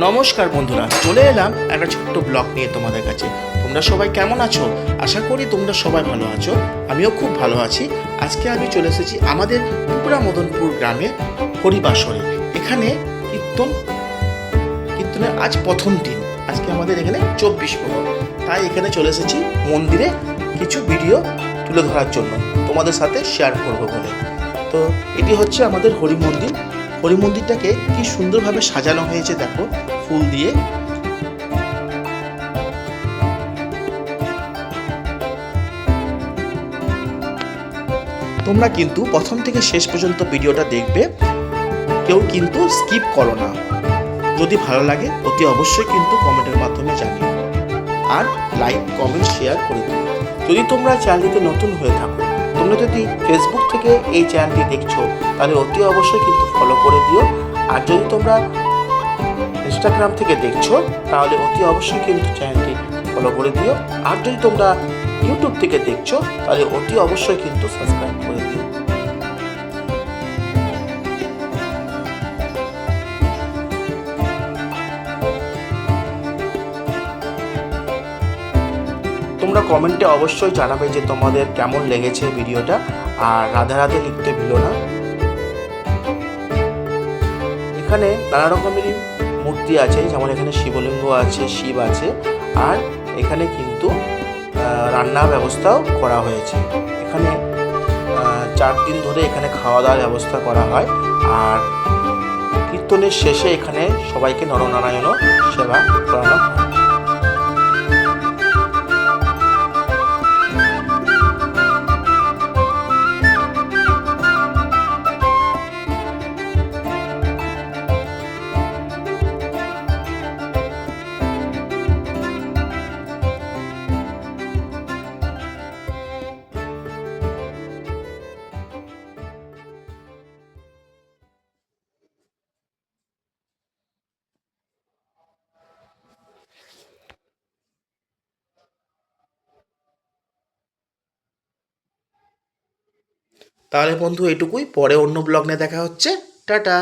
নমস্কার বন্ধুরা, চলে এলাম একটা ছোট্ট ব্লগ নিয়ে তোমাদের কাছে। তোমরা সবাই কেমন আছো? আশা করি তোমরা সবাই ভালো আছো। আমিও খুব ভালো আছি। আজকে আমি চলে এসেছি আমাদের পুকুরা মদনপুর গ্রামে হরিবাসরে। এখানে কীর্তনের আজ প্রথম দিন। আজকে আমাদের এখানে 24 প্রহর, তাই এখানে চলে এসেছি মন্দিরে কিছু ভিডিও তুলে ধরার জন্য, তোমাদের সাথে শেয়ার করবো বলে। তো এটি হচ্ছে আমাদের হরি মন্দির। হরি মন্দিরটাকে কি সুন্দরভাবে সাজানো হয়েছে দেখো, ফুল দিয়ে। তোমরা কিন্তু প্রথম থেকে শেষ পর্যন্ত ভিডিওটা দেখবে, কেউ কিন্তু স্কিপ করো না। যদি ভালো লাগে অতি অবশ্যই কিন্তু কমেন্টের মাধ্যমে জানিও, আর লাইক কমেন্ট শেয়ার করে দিও। যদি তোমরা চ্যানেলটিতে নতুন হয়ে থাকো, তোমরা যদি ফেসবুক থেকে এই চ্যানেলটি দেখছো, তাহলে অতি অবশ্যই কিন্তু ফলো করে দিও। আর যদি তোমরা ইনস্টাগ্রাম থেকে দেখছো, তাহলে অতি অবশ্যই কিন্তু চ্যানেলটি ফলো করে দিও। আর যদি তোমরা ইউটিউব থেকে দেখছো, তাহলে অতি অবশ্যই কিন্তু সাবস্ক্রাইব করে দিও। তোমরা কমেন্টে অবশ্যই জানাবে যে তোমাদের কেমন লেগেছে ভিডিওটা, আর রাধে রাধে লিখতে ভুলো না। এখানে নানা রকমেরই মূর্তি আছে, যেমন এখানে শিবলিঙ্গ আছে, শিব আছে, আর এখানে কিন্তু রান্নার ব্যবস্থাও করা হয়েছে। এখানে 4 দিন ধরে এখানে খাওয়া দাওয়ার ব্যবস্থা করা হয়। আর কীর্তনের শেষে এখানে সবাইকে নরনারায়ণ সেবা করানো হয়। তাহলে বন্ধু এটুকুই, পরে অন্য ব্লগ নিয়ে দেখা হচ্ছে। টাটা।